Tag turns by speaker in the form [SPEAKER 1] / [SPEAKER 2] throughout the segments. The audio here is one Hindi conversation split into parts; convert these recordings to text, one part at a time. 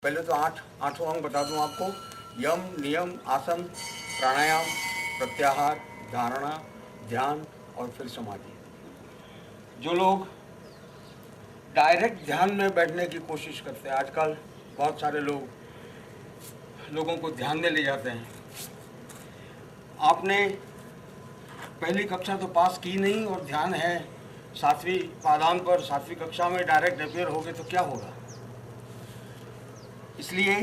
[SPEAKER 1] पहले तो आठों अंग बता दूं आपको। यम, नियम, आसन, प्राणायाम, प्रत्याहार, धारणा, ध्यान और फिर समाधि। जो लोग डायरेक्ट ध्यान में बैठने की कोशिश करते हैं, आजकल बहुत सारे लोगों को ध्यान में ले जाते हैं। आपने पहली कक्षा तो पास की नहीं और ध्यान है 7वीं पादान पर, 7वीं कक्षा में डायरेक्ट अपेयर हो गए तो क्या होगा। इसलिए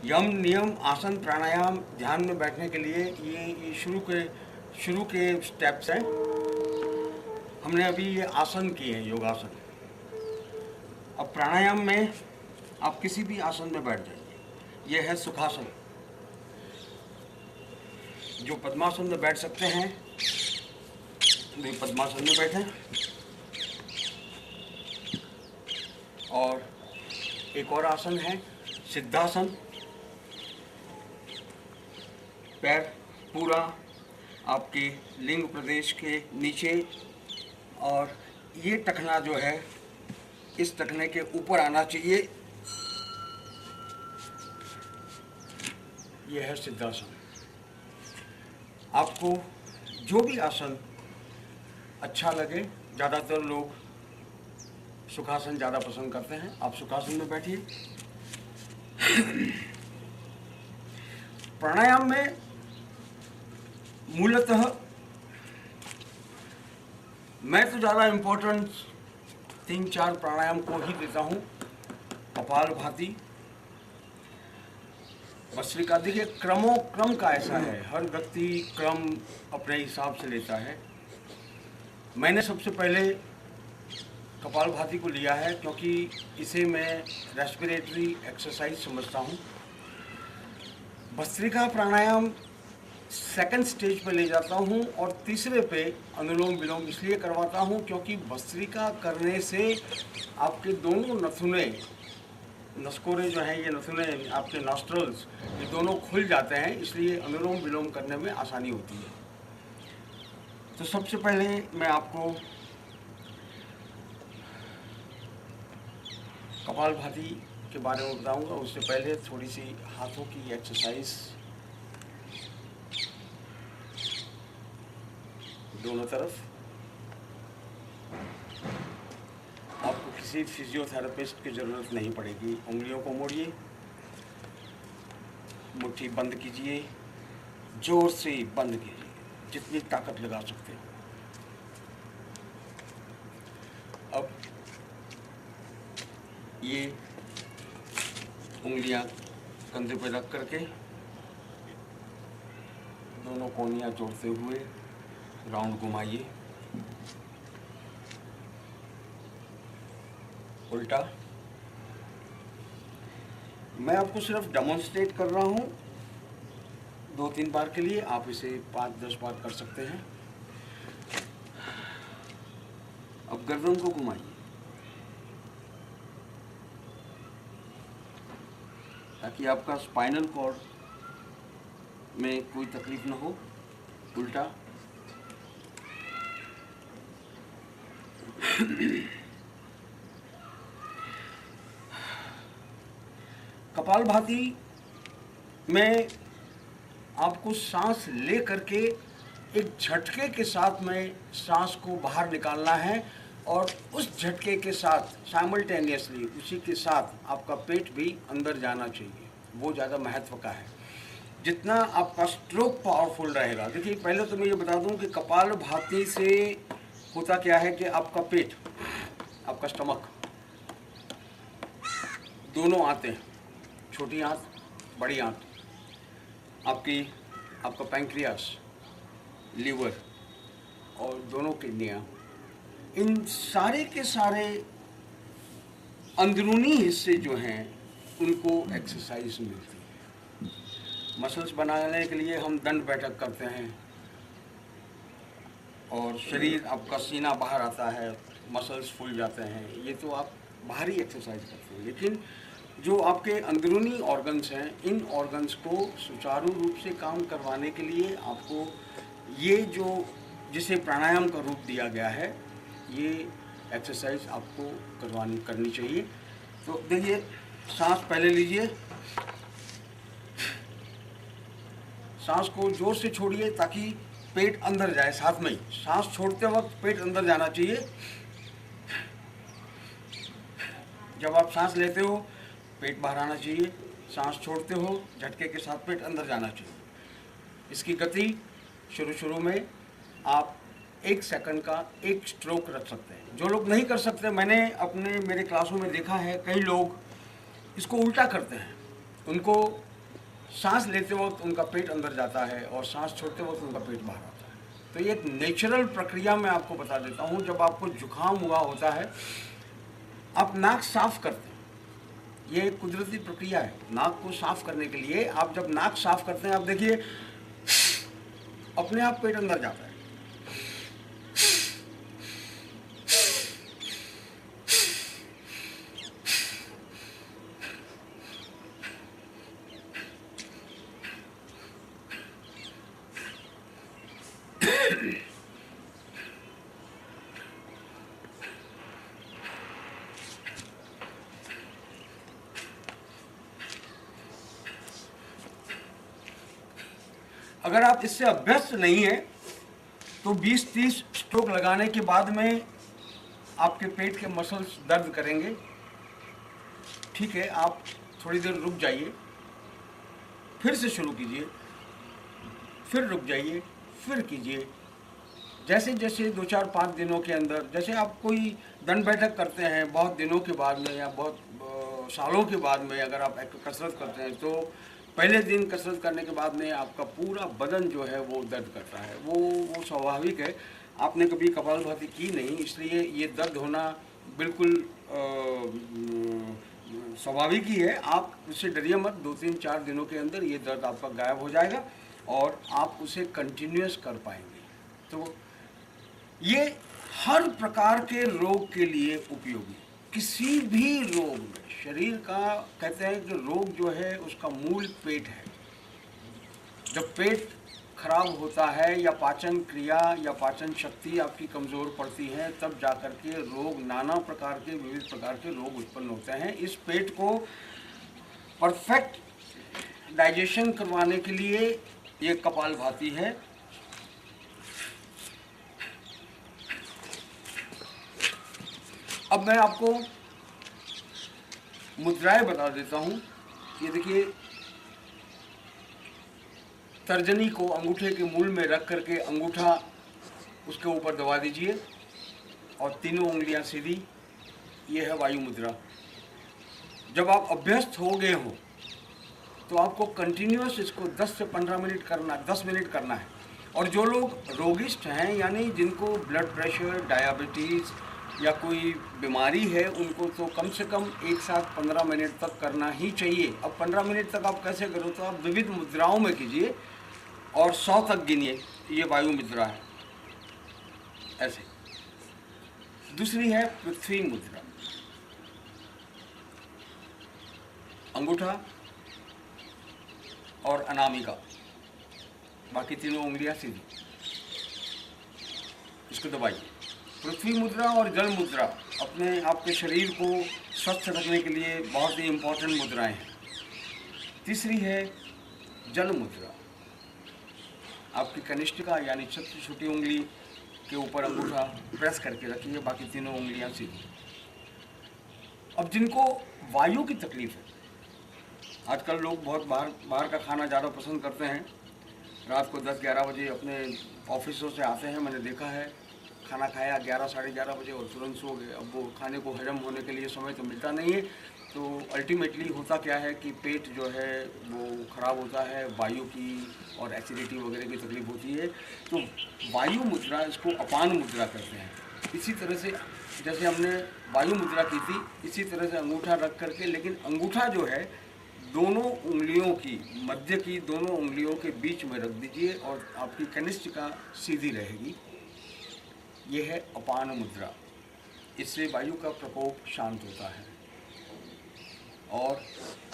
[SPEAKER 1] यम, नियम, आसन, प्राणायाम, ध्यान में बैठने के लिए ये शुरू के स्टेप्स हैं। हमने अभी ये आसन किए हैं, योगासन। अब प्राणायाम में आप किसी भी आसन में बैठ जाइए। ये है सुखासन। जो पद्मासन में बैठ सकते हैं वे पद्मासन में बैठें। और एक और आसन है सिद्धासन। पैर पूरा आपके लिंग प्रदेश के नीचे, और ये टखना जो है इस टखने के ऊपर आना चाहिए। यह है सिद्धासन। आपको जो भी आसन अच्छा लगे, ज़्यादातर लोग सुखासन ज़्यादा पसंद करते हैं, आप सुखासन में बैठिए। प्राणायाम में मूलतः मैं तो ज़्यादा इम्पोर्टेंस 3-4 प्राणायाम को ही देता हूँ। कपालभाति, भस्त्रिका। देखिए क्रम का ऐसा है, हर व्यक्ति क्रम अपने हिसाब से लेता है। मैंने सबसे पहले कपालभाति को लिया है क्योंकि इसे मैं रेस्पिरेटरी एक्सरसाइज समझता हूँ। भस्त्रिका प्राणायाम सेकंड स्टेज पे ले जाता हूँ और तीसरे पे अनुलोम विलोम इसलिए करवाता हूँ क्योंकि भस्त्रिका करने से आपके दोनों नथुने, नसकोरे जो हैं, ये नथुने आपके नॉस्ट्रल्स, ये दोनों खुल जाते हैं, इसलिए अनुलोम विलोम करने में आसानी होती है। तो सबसे पहले मैं आपको कपालभाति के बारे में बताऊंगा। उससे पहले थोड़ी सी हाथों की एक्सरसाइज, दोनों तरफ। आपको किसी फिजियोथेरेपिस्ट की ज़रूरत नहीं पड़ेगी। उंगलियों को मोड़िए, मुट्ठी बंद कीजिए, जोर से बंद कीजिए, जितनी ताकत लगा सकते हो। अब ये उंगलियां कंधे पे रख करके दोनों कोनियां जोड़ते हुए राउंड घुमाइए। उल्टा। मैं आपको सिर्फ डेमोन्स्ट्रेट कर रहा हूँ 2-3 बार के लिए, आप इसे 5-10 बार कर सकते हैं। अब गर्दन को घुमाइए ताकि आपका स्पाइनल कॉर्ड में कोई तकलीफ न हो। उल्टा। कपालभाति में आपको सांस ले करके एक झटके के साथ में सांस को बाहर निकालना है और उस झटके के साथ साइमल्टेनियसली उसी के साथ आपका पेट भी अंदर जाना चाहिए। वो ज़्यादा महत्व का है। जितना आपका स्ट्रोक पावरफुल रहेगा। देखिए पहले तो मैं ये बता दूं कि कपालभाति से होता क्या है कि आपका पेट, आपका स्टमक, दोनों आते हैं, छोटी आंत, बड़ी आंत, आपका पैंक्रियास, लीवर और दोनों किडनियाँ, इन सारे के सारे अंदरूनी हिस्से जो हैं उनको एक्सरसाइज मिलती है। मसल्स बनाने के लिए हम दंड बैठक करते हैं और शरीर, आपका सीना बाहर आता है, मसल्स फूल जाते हैं। ये तो आप बाहरी एक्सरसाइज करते हैं, लेकिन जो आपके अंदरूनी ऑर्गन्स हैं, इन ऑर्गन्स को सुचारू रूप से काम करवाने के लिए आपको ये जो जिसे प्राणायाम का रूप दिया गया है, ये एक्सरसाइज आपको करनी चाहिए। तो देखिए सांस पहले लीजिए, सांस को जोर से छोड़िए ताकि पेट अंदर जाए। साथ में ही सांस छोड़ते वक्त पेट अंदर जाना चाहिए। जब आप सांस लेते हो पेट बाहर आना चाहिए, सांस छोड़ते हो झटके के साथ पेट अंदर जाना चाहिए। इसकी गति शुरू में आप 1 सेकंड का 1 स्ट्रोक रख सकते हैं। जो लोग नहीं कर सकते, मैंने मेरे क्लासों में देखा है, कई लोग इसको उल्टा करते हैं। उनको सांस लेते वक्त उनका पेट अंदर जाता है और सांस छोड़ते वक्त उनका पेट बाहर आता है। तो ये एक नेचुरल प्रक्रिया मैं आपको बता देता हूँ। जब आपको जुकाम हुआ होता है, आप नाक साफ करते हैं, ये एक कुदरती प्रक्रिया है। नाक को साफ करने के लिए आप जब नाक साफ करते हैं, आप देखिए अपने आप पेट अंदर जाता है। अगर आप इससे अभ्यस्त नहीं हैं तो 20-30 स्ट्रोक लगाने के बाद में आपके पेट के मसल्स दर्द करेंगे। ठीक है, आप थोड़ी देर रुक जाइए, फिर से शुरू कीजिए, फिर रुक जाइए, फिर कीजिए। जैसे जैसे 2-4-5 दिनों के अंदर, जैसे आप कोई दंड बैठक करते हैं बहुत दिनों के बाद में या बहुत सालों के बाद में, अगर आप कसरत करते हैं तो पहले दिन कसरत करने के बाद में आपका पूरा बदन जो है वो दर्द करता है। वो स्वाभाविक है। आपने कभी कपालभाति की नहीं, इसलिए ये दर्द होना बिल्कुल स्वाभाविक ही है। आप उससे डरिए मत। 2-3-4 दिनों के अंदर ये दर्द आपका गायब हो जाएगा और आप उसे कंटिन्यूस कर पाएंगे। तो ये हर प्रकार के रोग के लिए उपयोगी। किसी भी रोग में, शरीर का कहते हैं कि रोग जो है उसका मूल पेट है। जब पेट खराब होता है या पाचन क्रिया या पाचन शक्ति आपकी कमज़ोर पड़ती है, तब जाकर के रोग, नाना प्रकार के विविध प्रकार के रोग उत्पन्न होते हैं। इस पेट को परफेक्ट डाइजेशन करवाने के लिए ये कपालभाति है। अब मैं आपको मुद्राएं बता देता हूँ। ये देखिए, तर्जनी को अंगूठे के मूल में रख करके अंगूठा उसके ऊपर दबा दीजिए और तीनों उंगलियां सीधी। ये है वायु मुद्रा। जब आप अभ्यस्त हो गए हो तो आपको कंटिन्यूस इसको 10 से 15 मिनट करना, 10 मिनट करना है। और जो लोग रोगिष्ठ हैं, यानी जिनको ब्लड प्रेशर, डायबिटीज़ या कोई बीमारी है, उनको तो कम से कम एक साथ 15 मिनट तक करना ही चाहिए। अब 15 मिनट तक आप कैसे करो, तो आप विविध मुद्राओं में कीजिए और 100 तक गिनिए। ये वायु मुद्रा है, ऐसे। दूसरी है पृथ्वी मुद्रा। अंगूठा और अनामिका, बाकी तीनों उंगलियां सीधी, इसको दबाइए। पृथ्वी मुद्रा और जल मुद्रा अपने आपके शरीर को स्वस्थ रखने के लिए बहुत ही इम्पोर्टेंट मुद्राएं हैं। तीसरी है जल मुद्रा। आपकी कनिष्ठिका यानी सबसे छोटी उंगली के ऊपर अंगूठा प्रेस करके रखिए, बाकी तीनों उंगलियां सीधी। अब जिनको वायु की तकलीफ है, आजकल लोग बहुत बाहर का खाना ज़्यादा पसंद करते हैं। रात को 10-11 बजे अपने ऑफिसों से आते हैं, मैंने देखा है, खाना खाया 11-11:30 बजे और तुरंत सो गए। अब वो खाने को हजम होने के लिए समय तो मिलता नहीं है। तो अल्टीमेटली होता क्या है कि पेट जो है वो ख़राब होता है, वायु की और एसिडिटी वगैरह की तकलीफ होती है। तो वायु मुद्रा, इसको अपान मुद्रा कहते हैं। इसी तरह से जैसे हमने वायु मुद्रा की थी, इसी तरह से अंगूठा रख करके, लेकिन अंगूठा जो है दोनों उंगलियों की, मध्य की दोनों उंगलियों के बीच में रख दीजिए और आपकी कनिष्ठिका सीधी रहेगी। ये है अपान मुद्रा। इससे वायु का प्रकोप शांत होता है। और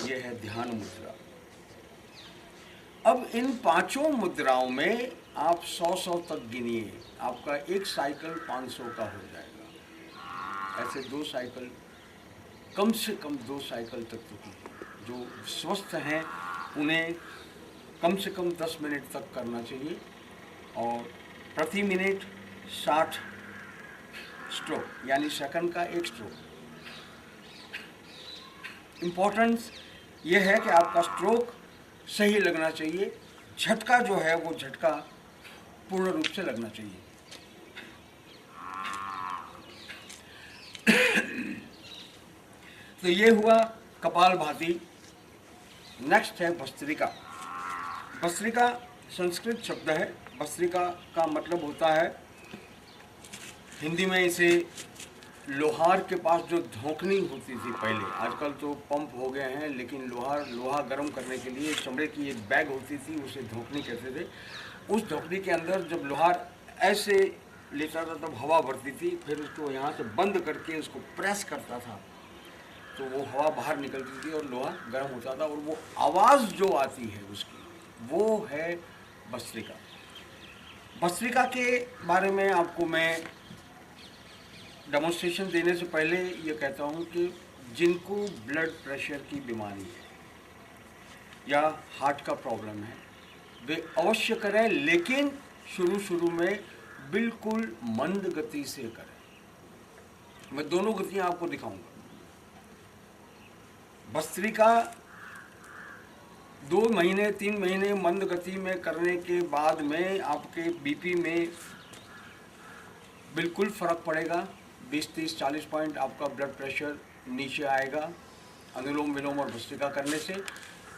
[SPEAKER 1] यह है ध्यान मुद्रा। अब इन पांचों मुद्राओं में आप 100 तक गिनिए, आपका एक साइकिल 500 का हो जाएगा। ऐसे 2 साइकिल, कम से कम 2 साइकिल तक तो कीजिए। जो स्वस्थ हैं उन्हें कम से कम 10 मिनट तक करना चाहिए और प्रति मिनट 60 स्ट्रोक यानी सेकंड का 1 स्ट्रोक। इम्पोर्टेंस ये है कि आपका स्ट्रोक सही लगना चाहिए, झटका जो है वो झटका पूर्ण रूप से लगना चाहिए। तो ये हुआ कपालभाति। नेक्स्ट है भस्त्रिका। भस्त्रिका संस्कृत शब्द है। भस्त्रिका का मतलब होता है, हिंदी में इसे लोहार के पास जो धोकनी होती थी पहले, आजकल तो पंप हो गए हैं, लेकिन लोहा गर्म करने के लिए चमड़े की एक बैग होती थी, उसे धोकनी कहते थे। उस धोकनी के अंदर जब लोहार ऐसे लेता था तब हवा भरती थी, फिर उसको यहाँ से बंद करके उसको प्रेस करता था तो वो हवा बाहर निकलती थी और लोहा गर्म होता था, और वो आवाज़ जो आती है उसकी वो है भस्त्रिका। भस्त्रिका के बारे में आपको मैं डेमोन्स्ट्रेशन देने से पहले ये कहता हूँ कि जिनको ब्लड प्रेशर की बीमारी है या हार्ट का प्रॉब्लम है वे अवश्य करें, लेकिन शुरू में बिल्कुल मंद गति से करें। मैं दोनों गतियाँ आपको दिखाऊंगा। भस्त्रिका 2 महीने 3 महीने मंद गति में करने के बाद में आपके बीपी में बिल्कुल फ़र्क पड़ेगा। 20, 30, 40 पॉइंट आपका ब्लड प्रेशर नीचे आएगा अनुलोम विलोम और भस्त्रिका करने से।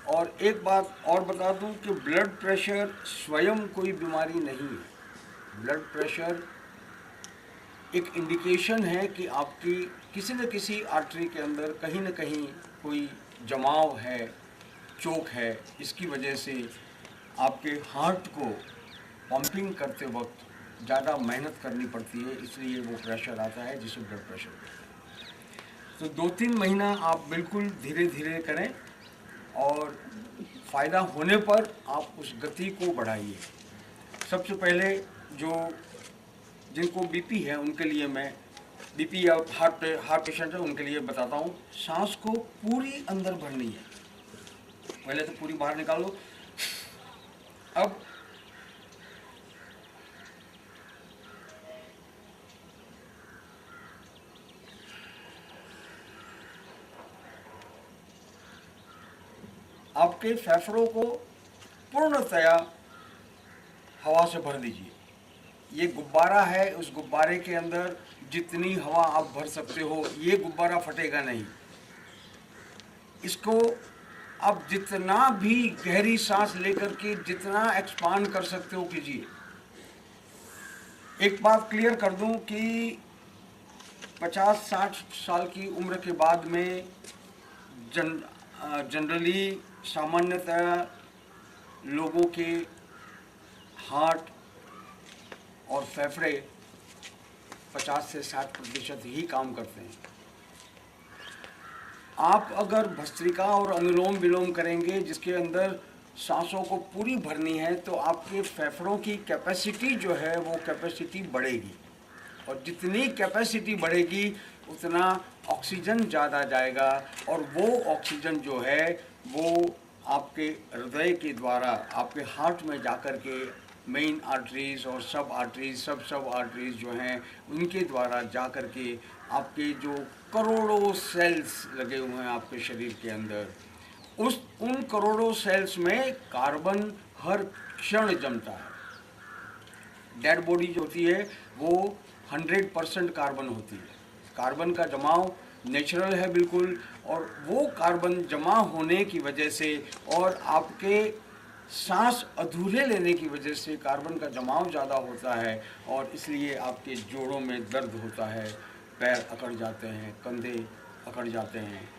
[SPEAKER 1] और एक बात और बता दूं कि ब्लड प्रेशर स्वयं कोई बीमारी नहीं है। ब्लड प्रेशर एक इंडिकेशन है कि आपकी किसी न किसी आर्टरी के अंदर कहीं न कहीं कोई जमाव है, चोक है। इसकी वजह से आपके हार्ट को पंपिंग करते वक्त ज़्यादा मेहनत करनी पड़ती है, इसलिए वो प्रेशर आता है जिसे ब्लड प्रेशर कहते हैं। तो 2-3 महीना आप बिल्कुल धीरे धीरे करें और फ़ायदा होने पर आप उस गति को बढ़ाइए। सबसे पहले जिनको बीपी है उनके लिए मैं बीपी या हार्ट पेशेंट है उनके लिए बताता हूँ। सांस को पूरी अंदर भरनी है, पहले तो पूरी बाहर निकालो। अब आपके फेफड़ों को पूर्णतया हवा से भर दीजिए। ये गुब्बारा है, उस गुब्बारे के अंदर जितनी हवा आप भर सकते हो, ये गुब्बारा फटेगा नहीं। इसको आप जितना भी गहरी सांस लेकर के जितना एक्सपांड कर सकते हो कीजिए। एक बात क्लियर कर दूं कि 50-60 साल की उम्र के बाद में जनरली सामान्यतः लोगों के हार्ट और फेफड़े 50 से 60% ही काम करते हैं। आप अगर भस्त्रिका और अनुलोम विलोम करेंगे जिसके अंदर सांसों को पूरी भरनी है, तो आपके फेफड़ों की कैपेसिटी जो है वो कैपेसिटी बढ़ेगी, और जितनी कैपेसिटी बढ़ेगी उतना ऑक्सीजन ज़्यादा जाएगा, और वो ऑक्सीजन जो है वो आपके हृदय के द्वारा आपके हार्ट में जाकर के मेन आर्टरीज और सब आर्टरीज जो हैं उनके द्वारा जाकर के आपके जो करोड़ों सेल्स लगे हुए हैं आपके शरीर के अंदर, उन करोड़ों सेल्स में कार्बन हर क्षण जमता है। डेड बॉडी जो होती है वो 100% कार्बन होती है। कार्बन का जमाव नेचुरल है बिल्कुल, और वो कार्बन जमा होने की वजह से और आपके सांस अधूरे लेने की वजह से कार्बन का जमाव ज़्यादा होता है, और इसलिए आपके जोड़ों में दर्द होता है, पैर अकड़ जाते हैं, कंधे अकड़ जाते हैं।